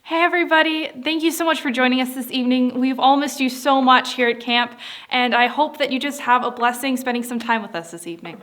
Hey everybody, thank you so much for joining us this evening. We've all missed you so much here at camp, and I hope that you just have a blessing spending some time with us this evening.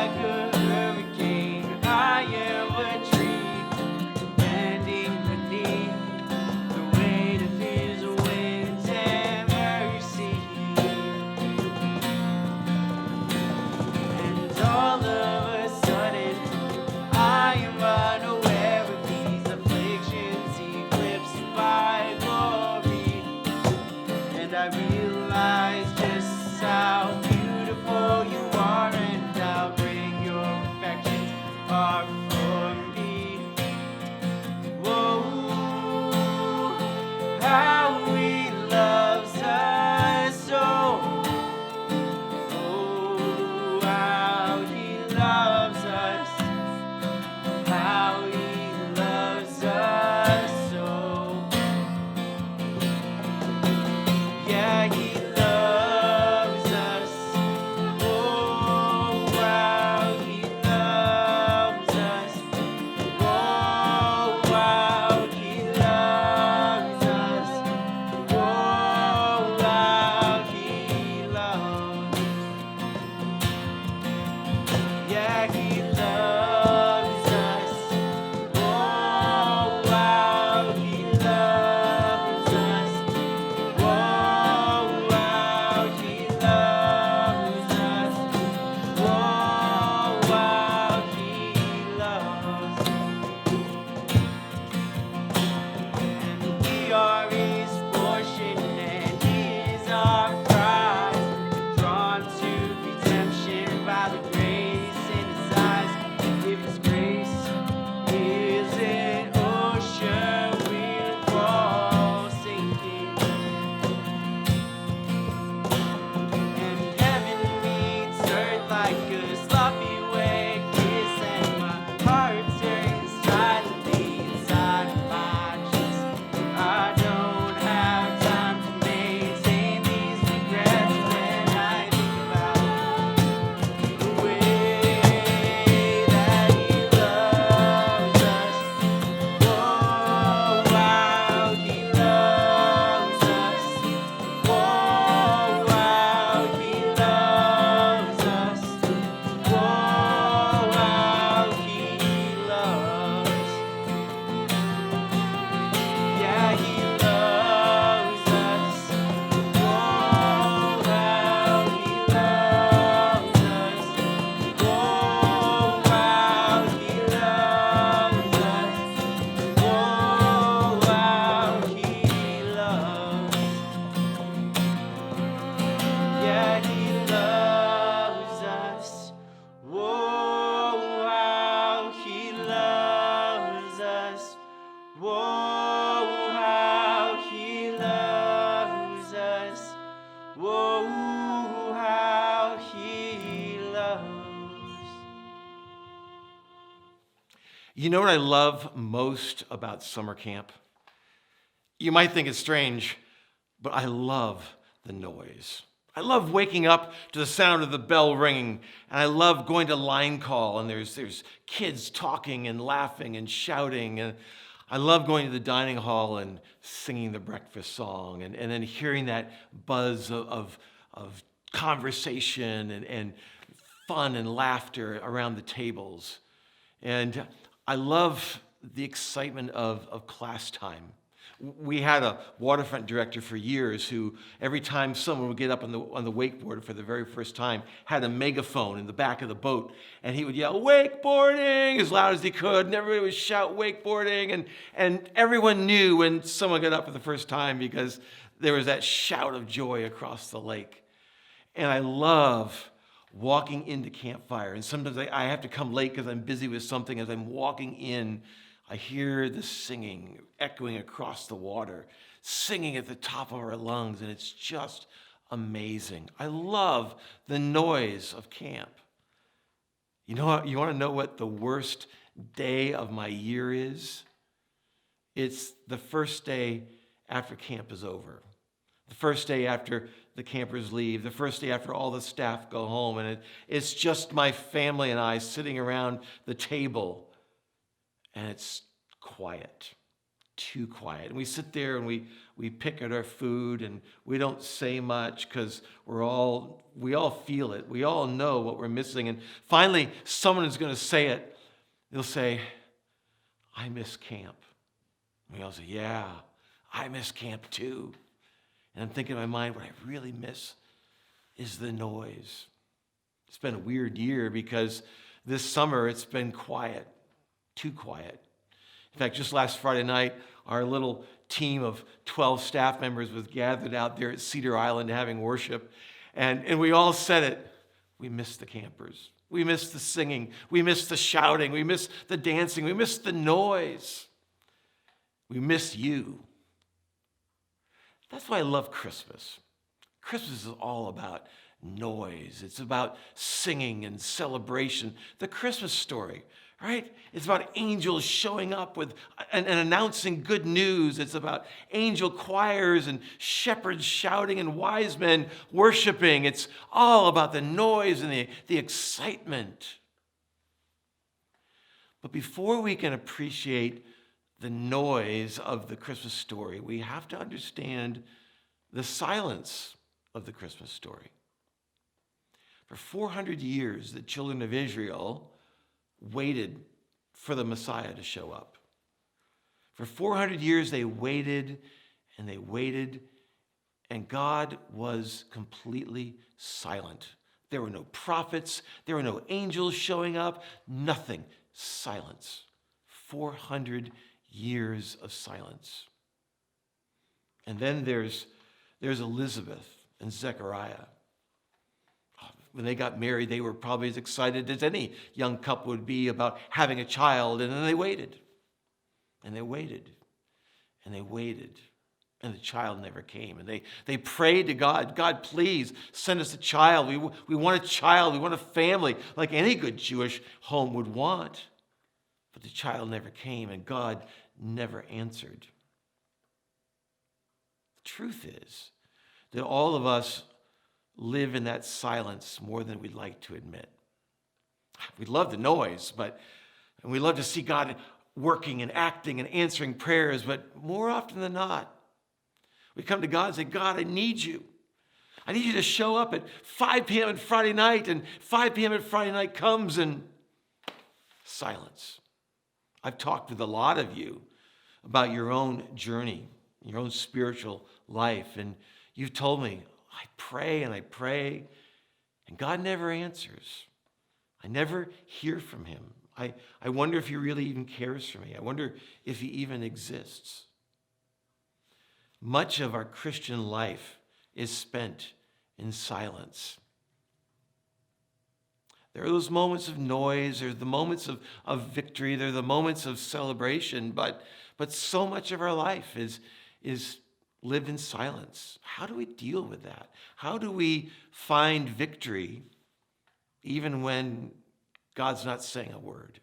like a hurricane. I am a tree bending beneath the weight of his winds and mercy. And all of a sudden, I am unaware of these afflictions eclipsed by glory. And I realize just how beautiful you are and how great your perfections are for me. Whoa, how he loves us so. Oh, how he loves us. How he loves us so. Yeah, he loves us. Oh, wow, he loves us. Oh, wow, he loves us. Oh, wow, he loves. Yeah, he loves us. Oh, wow, he loves us. Oh, wow, he loves us. Oh, wow, he loves. And we are his portion, and he is our prize. Drawn to redemption by the grace in his eyes. If his grace is an ocean, we'll fall sinking. And heaven meets earth like a sloppy wet kiss, and my heart turns silently inside of my chest. I don't have time to maintain these regrets when I think about the way that he loves us. Oh, wow, he loves us. Oh, wow, he loves us. Oh, wow, he loves. Yeah, he loves us. Oh, wow, he loves us. Oh, wow, he loves us. Oh, wow, he loves. Yeah, he loves us. Whoa, how he loves us. Whoa, how he loves us. Whoa, how he loves. You know what I love most about summer camp? You might think it's strange, but I love the noise. I love waking up to the sound of the bell ringing, and I love going to line call, and there's kids talking and laughing and shouting, and I love going to the dining hall and singing the breakfast song, and then hearing that buzz of conversation and fun and laughter around the tables. And I love the excitement of class time. We had a waterfront director for years who, every time someone would get up on the wakeboard for the very first time, had a megaphone in the back of the boat, and he would yell, "Wakeboarding!" as loud as he could, and everybody would shout, "Wakeboarding!" And everyone knew when someone got up for the first time because there was that shout of joy across the lake. And I love walking into campfire, and sometimes I have to come late because I'm busy with something. As I'm walking in, I hear the singing echoing across the water, singing at the top of our lungs, and it's just amazing. I love the noise of camp. You know what? You want to know what the worst day of my year is? It's the first day after camp is over. The first day after the campers leave, the first day after all the staff go home, and it's just my family and I sitting around the table, and it's quiet. too quiet. And we sit there and we pick at our food and we don't say much because we all feel it. We all know what we're missing. And finally, someone is going to say it. They'll say, I miss camp. And we all say, yeah, I miss camp too. And I'm thinking in my mind, what I really miss is the noise. It's been a weird year because this summer it's been quiet, too quiet. In fact, just last Friday night, our little team of 12 staff members was gathered out there at Cedar Island having worship. And we all said it. We miss the campers. We miss the singing. We miss the shouting. We miss the dancing. We miss the noise. We miss you. That's why I love Christmas. Christmas is all about noise. It's about singing and celebration. The Christmas story, right? It's about angels showing up with and announcing good news. It's about angel choirs and shepherds shouting and wise men worshiping. It's all about the noise and the excitement. But before we can appreciate the noise of the Christmas story, we have to understand the silence of the Christmas story. For 400 years, the children of Israel waited for the Messiah to show up. For 400 years, they waited, and God was completely silent. There were no prophets, there were no angels showing up, nothing. Silence. 400 years of silence. And then there's Elizabeth and Zechariah. When they got married, they were probably as excited as any young couple would be about having a child. And then they waited. And they waited. And they waited. And the child never came. And they prayed to God, God, please send us a child. We want a child. We want a family like any good Jewish home would want. But the child never came, and God never answered. The truth is that all of us live in that silence more than we'd like to admit. We love the noise, and we love to see God working and acting and answering prayers, but more often than not, we come to God and say, God, I need you. I need you to show up at 5 p.m. on Friday night, and 5 p.m. on Friday night comes, and silence. I've talked with a lot of you about your own journey, your own spiritual life, and you've told me, I pray, and God never answers. I never hear from him. I wonder if he really even cares for me. I wonder if he even exists. Much of our Christian life is spent in silence. There are those moments of noise, there are the moments of victory, there are the moments of celebration, but so much of our life is lived in silence. How do we deal with that? How do we find victory even when God's not saying a word?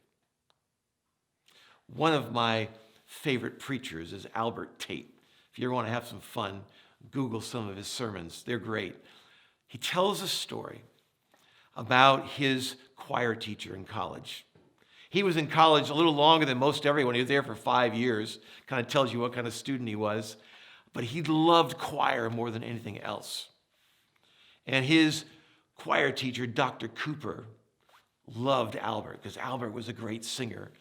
One of my favorite preachers is Albert Tate. If you ever want to have some fun, Google some of his sermons. They're great. He tells a story about his choir teacher in college. He was in college a little longer than most everyone. He was there for 5 years. Kind of tells you what kind of student he was. But he loved choir more than anything else. And his choir teacher, Dr. Cooper, loved Albert because Albert was a great singer.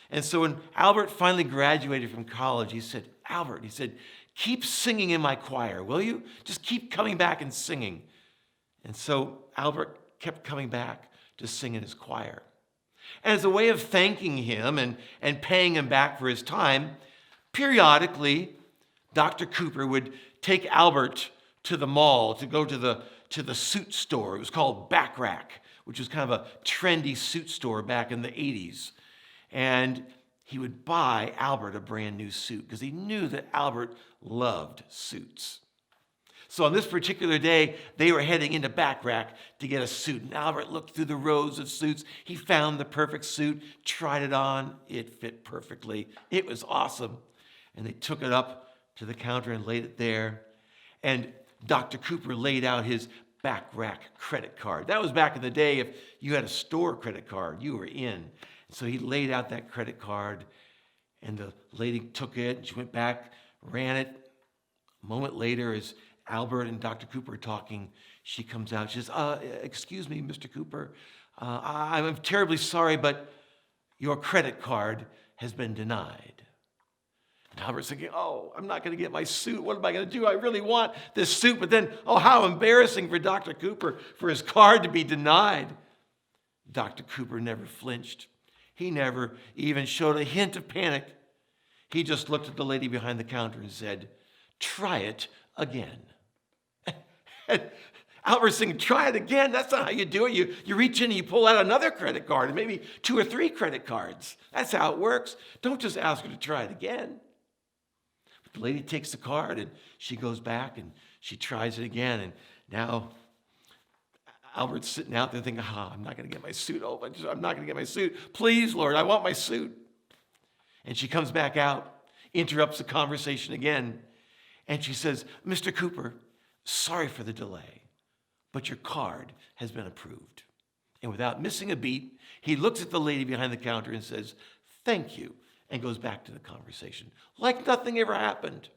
And so when Albert finally graduated from college, he said, Albert, he said, keep singing in my choir, will you? Just keep coming back and singing. And so Albert kept coming back to sing in his choir. And as a way of thanking him and paying him back for his time, periodically, Dr. Cooper would take Albert to the mall to go to the suit store. It was called Back Rack, which was kind of a trendy suit store back in the 80s. And he would buy Albert a brand new suit because he knew that Albert loved suits. So on this particular day, they were heading into Back Rack to get a suit. And Albert looked through the rows of suits. He found the perfect suit, tried it on. It fit perfectly. It was awesome. And they took it up to the counter and laid it there. And Dr. Cooper laid out his Back Rack credit card. That was back in the day. If you had a store credit card, you were in. So he laid out that credit card, And the lady took it, and she went back, ran it. A moment later, as Albert and Dr. Cooper are talking, she comes out. She says, excuse me, Mr. Cooper. I'm terribly sorry, but your credit card has been denied. And Albert's thinking, oh, I'm not going to get my suit. What am I going to do? I really want this suit. But then, oh, how embarrassing for Dr. Cooper for his card to be denied. Dr. Cooper never flinched. He never even showed a hint of panic. He just looked at the lady behind the counter and said, try it again. And Albert's saying, try it again? That's not how you do it. You reach in and you pull out another credit card, and maybe 2 or 3 credit cards. That's how it works. Don't just ask her to try it again. But the lady takes the card, and she goes back, and she tries it again. And now Albert's sitting out there thinking, I'm not going to get my suit. I'm not going to get my suit. Please, Lord, I want my suit. And she comes back out, interrupts the conversation again, and she says, Mr. Cooper, sorry for the delay, but your card has been approved. And without missing a beat, he looks at the lady behind the counter and says, thank you, and goes back to the conversation, like nothing ever happened.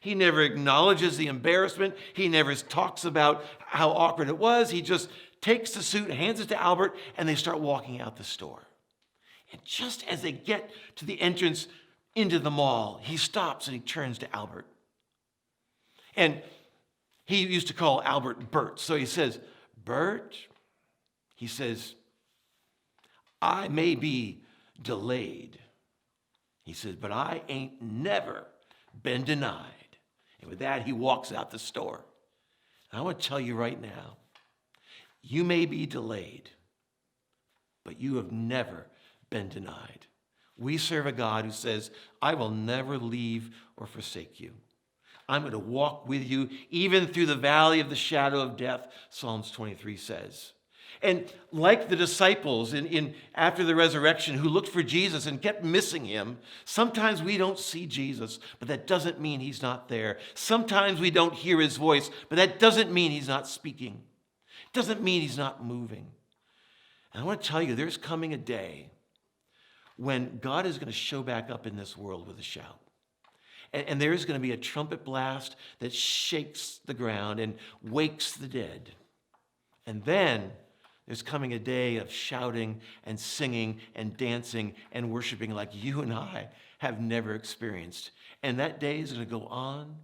He never acknowledges the embarrassment. He never talks about how awkward it was. He just takes the suit, hands it to Albert, and they start walking out the store. And just as they get to the entrance into the mall, he stops and he turns to Albert. And he used to call Albert Bert. So he says, Bert, he says, I may be delayed. He says, but I ain't never been denied. And with that, he walks out the store. And I want to tell you right now, you may be delayed, but you have never been denied. We serve a God who says, I will never leave or forsake you. I'm going to walk with you even through the valley of the shadow of death, Psalms 23 says. And like the disciples after the resurrection who looked for Jesus and kept missing him, sometimes we don't see Jesus, but that doesn't mean he's not there. Sometimes we don't hear his voice, but that doesn't mean he's not speaking. It doesn't mean he's not moving. And I want to tell you, there's coming a day when God is going to show back up in this world with a shout. And there is going to be a trumpet blast that shakes the ground and wakes the dead. And then there's coming a day of shouting and singing and dancing and worshiping like you and I have never experienced. And that day is going to go on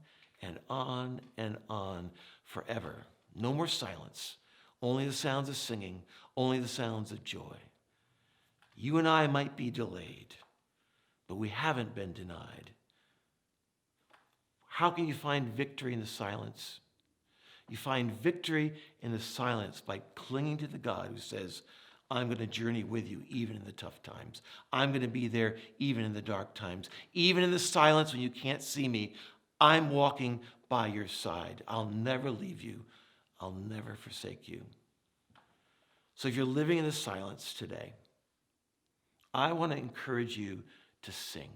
and on and on forever. No more silence. Only the sounds of singing. Only the sounds of joy. You and I might be delayed, but we haven't been denied. How can you find victory in the silence? You find victory in the silence by clinging to the God who says, I'm going to journey with you even in the tough times. I'm going to be there even in the dark times. Even in the silence when you can't see me, I'm walking by your side. I'll never leave you. I'll never forsake you. So if you're living in the silence today, I want to encourage you to sing.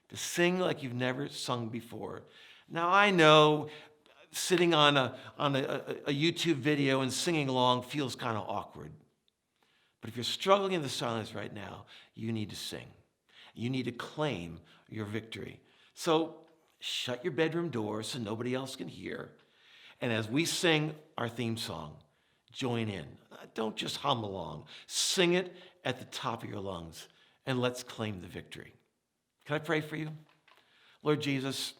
To sing like you've never sung before. Now, I know sitting on a YouTube video and singing along feels kind of awkward. But if you're struggling in the silence right now, you need to sing. You need to claim your victory. So shut your bedroom door so nobody else can hear. And as we sing our theme song, join in. Don't just hum along. Sing it at the top of your lungs, and let's claim the victory. Can I pray for you? Lord Jesus,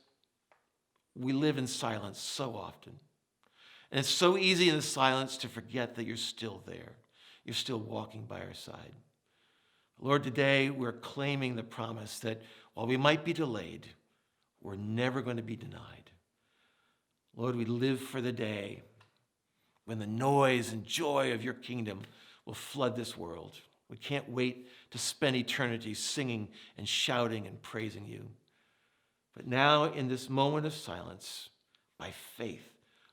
we live in silence so often. And it's so easy in the silence to forget that you're still there. You're still walking by our side. Lord, today we're claiming the promise that while we might be delayed, we're never going to be denied. Lord, we live for the day when the noise and joy of your kingdom will flood this world. We can't wait to spend eternity singing and shouting and praising you. But now, in this moment of silence, by faith,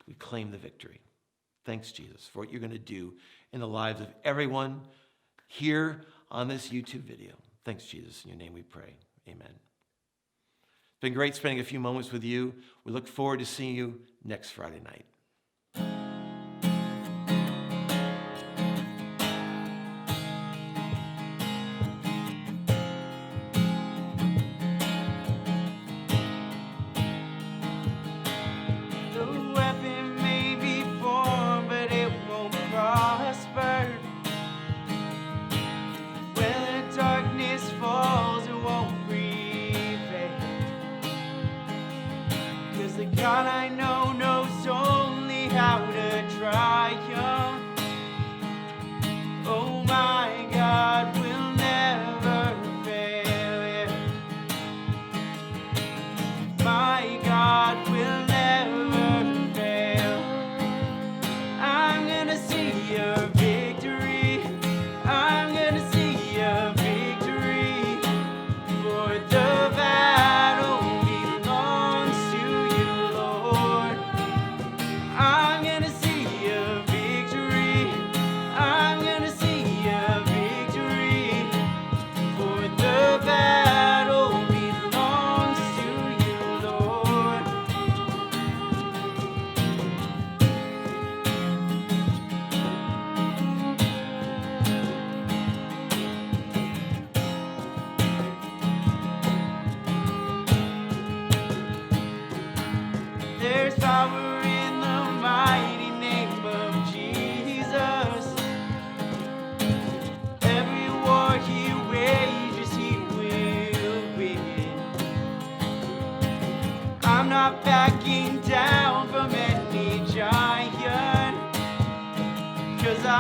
we claim the victory. Thanks, Jesus, for what you're going to do in the lives of everyone here on this YouTube video. Thanks, Jesus. In your name we pray. Amen. It's been great spending a few moments with you. We look forward to seeing you next Friday night.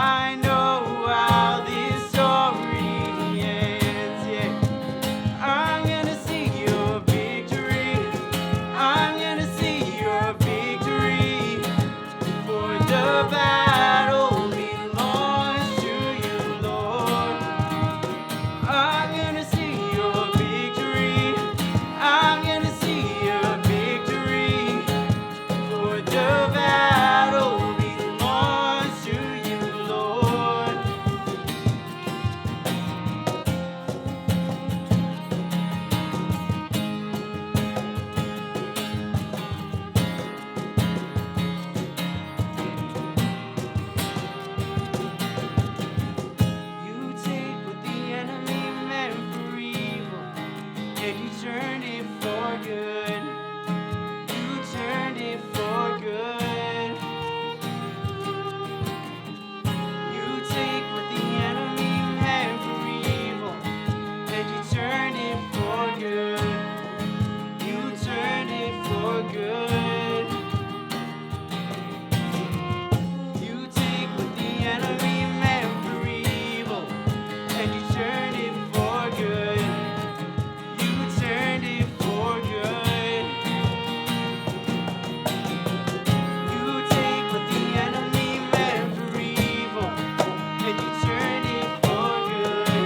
I know how this story ends, yeah. I'm gonna see your victory. I'm gonna see your victory. For the battle belongs to you, Lord. I'm gonna see your victory. I'm gonna see your victory. For the battle belongs to you, Lord. You take what the enemy meant for evil, and you turned it for good. You turned it for good. You take what the enemy meant for evil, and you turned it for good. You turned it for good. You take what the enemy meant for evil, and you turned it for good. You turned it for good. You take what the enemy meant for evil, and you turned it for good.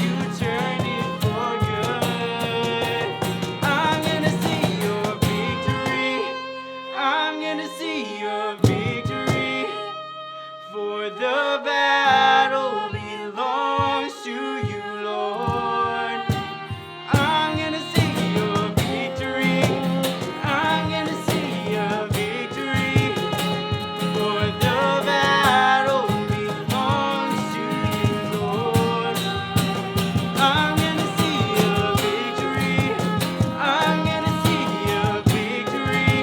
You turned it for good. I'm gonna see your victory. I'm gonna see your victory. For the battle belongs to you, Lord. I'm gonna see your victory. I'm gonna see your victory. For the battle belongs to you, Lord. I'm gonna see your victory. I'm gonna see your victory.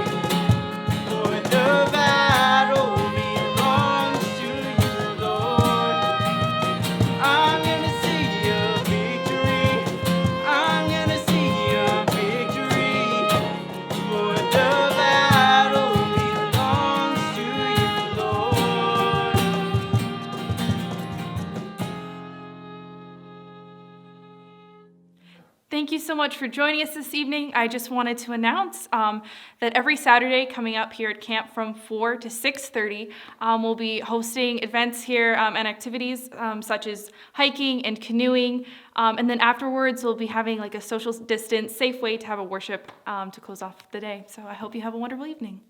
For the battle belongs to you, Lord. I'm gonna see your victory. I'm gonna see your victory. For the battle belongs to you, Lord. Thank you so much for joining us this evening. I just wanted to announce that every Saturday coming up here at camp from 4 to 6:30, we'll be hosting events here and activities such as hiking and canoeing. And then afterwards, we'll be having like a social distance, safe way to have a worship to close off the day. So I hope you have a wonderful evening.